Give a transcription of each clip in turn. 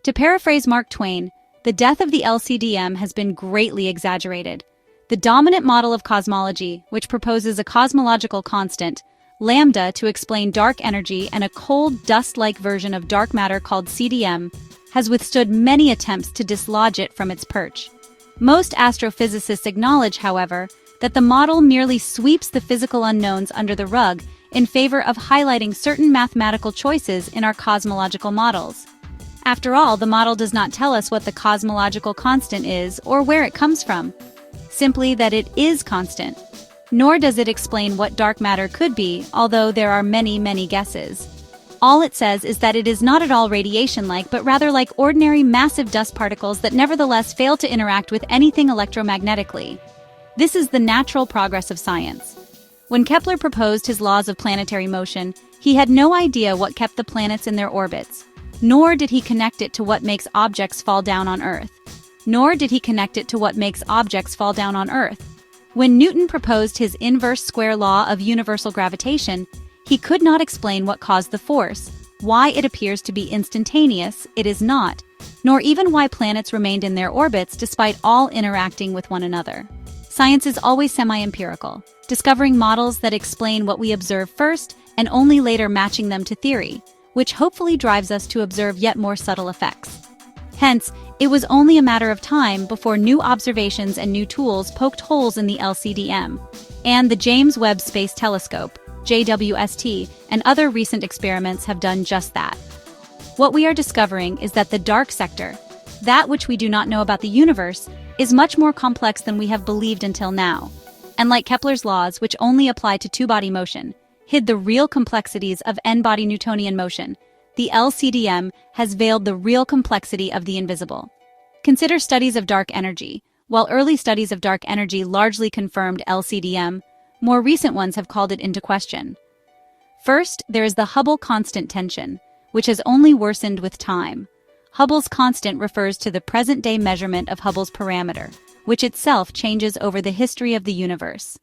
To paraphrase Mark Twain, the death of the LCDM has been greatly exaggerated. The dominant model of cosmology, which proposes a cosmological constant, lambda, to explain dark energy and a cold, dust-like version of dark matter called CDM, has withstood many attempts to dislodge it from its perch. Most astrophysicists acknowledge, however, that the model merely sweeps the physical unknowns under the rug in favor of highlighting certain mathematical choices in our cosmological models. After all, the model does not tell us what the cosmological constant is or where it comes from, simply that it is constant. Nor does it explain what dark matter could be, although there are many guesses. All it says is that it is not at all radiation-like, but rather like ordinary massive dust particles that nevertheless fail to interact with anything electromagnetically. This is the natural progress of science. When Kepler proposed his laws of planetary motion, he had no idea what kept the planets in their orbits, nor did he connect it to what makes objects fall down on Earth. When Newton proposed his inverse square law of universal gravitation, he could not explain what caused the force, why it appears to be instantaneous, it is not, nor even why planets remained in their orbits despite all interacting with one another. Science is always semi-empirical, discovering models that explain what we observe first and only later matching them to theory, which hopefully drives us to observe yet more subtle effects. Hence, it was only a matter of time before new observations and new tools poked holes in the LCDM, and the James Webb Space Telescope, JWST, and other recent experiments have done just that. What we are discovering is that the dark sector, that which we do not know about the universe, is much more complex than we have believed until now. And like Kepler's laws, which only apply to two-body motion, hid the real complexities of n-body Newtonian motion, the LCDM has veiled the real complexity of the invisible. Consider studies of dark energy. While early studies of dark energy largely confirmed LCDM, more recent ones have called it into question. First, there is the Hubble constant tension, which has only worsened with time. Hubble's constant refers to the present-day measurement of Hubble's parameter, which itself changes over the history of the universe.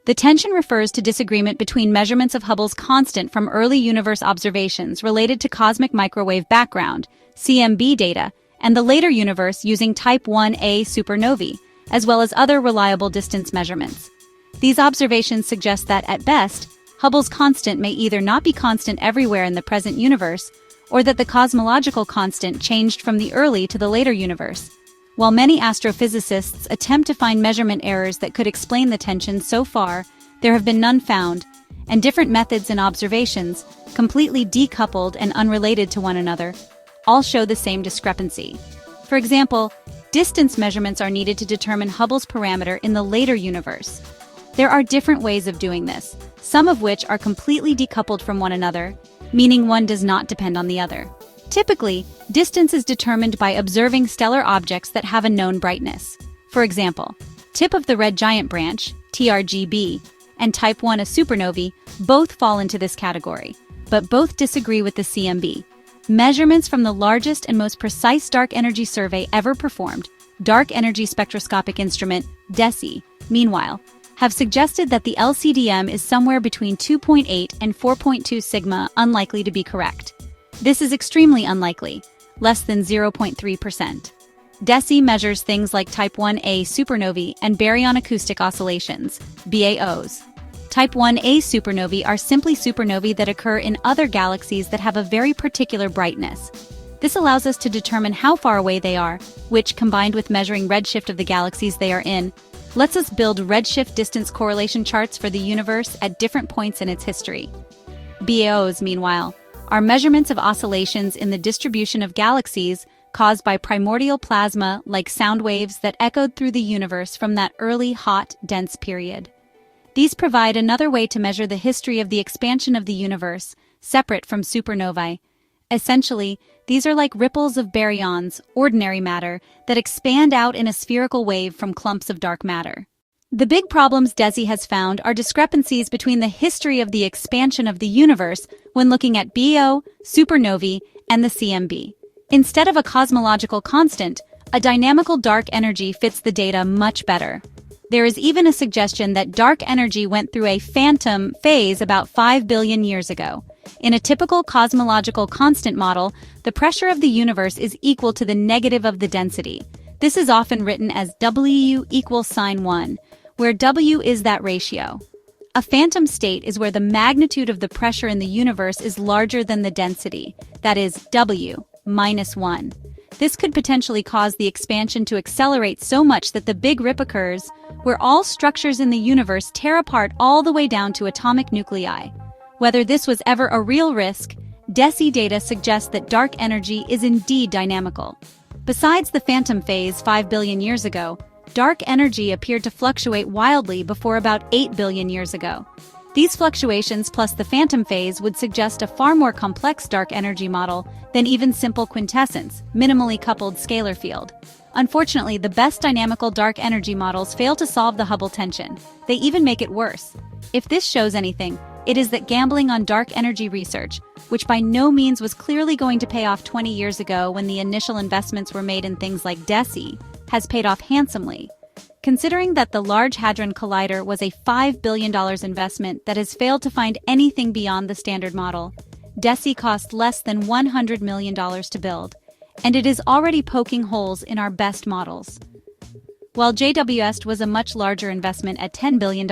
The tension refers to disagreement between measurements of Hubble's constant from early universe observations related to cosmic microwave background, CMB data, and the later universe using Type 1a supernovae, as well as other reliable distance measurements. These observations suggest that, at best, Hubble's constant may either not be constant everywhere in the present universe, or that the cosmological constant changed from the early to the later universe. While many astrophysicists attempt to find measurement errors that could explain the tension, so far, there have been none found, and different methods and observations, completely decoupled and unrelated to one another, all show the same discrepancy. For example, distance measurements are needed to determine Hubble's parameter in the later universe. There are different ways of doing this, some of which are completely decoupled from one another, meaning one does not depend on the other. Typically, distance is determined by observing stellar objects that have a known brightness. For example, tip of the red giant branch, TRGB, and Type 1a supernovae both fall into this category, but both disagree with the CMB. Measurements from the largest and most precise dark energy survey ever performed, Dark Energy Spectroscopic Instrument, DESI, meanwhile, have suggested that the LCDM is somewhere between 2.8 and 4.2 sigma, unlikely to be correct. This is extremely unlikely, less than 0.3%. DESI measures things like Type 1a supernovae and baryon acoustic oscillations, BAOs. Type 1a supernovae are simply supernovae that occur in other galaxies that have a very particular brightness. This allows us to determine how far away they are, which, combined with measuring redshift of the galaxies they are in, lets us build redshift distance correlation charts for the universe at different points in its history. BAOs, meanwhile, are measurements of oscillations in the distribution of galaxies caused by primordial plasma like sound waves that echoed through the universe from that early, hot, dense period. These provide another way to measure the history of the expansion of the universe, separate from supernovae. Essentially, these are like ripples of baryons, ordinary matter, that expand out in a spherical wave from clumps of dark matter. The big problems DESI has found are discrepancies between the history of the expansion of the universe when looking at BO, supernovae, and the CMB. Instead of a cosmological constant, a dynamical dark energy fits the data much better. There is even a suggestion that dark energy went through a phantom phase about 5 billion years ago, In a typical cosmological constant model, the pressure of the universe is equal to the negative of the density. This is often written as W equals sine 1, where W is that ratio. A phantom state is where the magnitude of the pressure in the universe is larger than the density, that is, W minus 1. This could potentially cause the expansion to accelerate so much that the Big Rip occurs, where all structures in the universe tear apart all the way down to atomic nuclei. Whether this was ever a real risk, DESI data suggests that dark energy is indeed dynamical. Besides the phantom phase 5 billion years ago, dark energy appeared to fluctuate wildly before about 8 billion years ago. These fluctuations plus the phantom phase would suggest a far more complex dark energy model than even simple quintessence, minimally coupled scalar field. Unfortunately, the best dynamical dark energy models fail to solve the Hubble tension. They even make it worse. If this shows anything, it is that gambling on dark energy research, which by no means was clearly going to pay off 20 years ago when the initial investments were made in things like DESI, has paid off handsomely. Considering that the Large Hadron Collider was a $5 billion investment that has failed to find anything beyond the standard model, DESI cost less than $100 million to build, and it is already poking holes in our best models. While JWST was a much larger investment at $10 billion,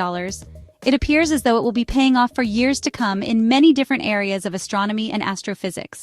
it appears as though it will be paying off for years to come in many different areas of astronomy and astrophysics.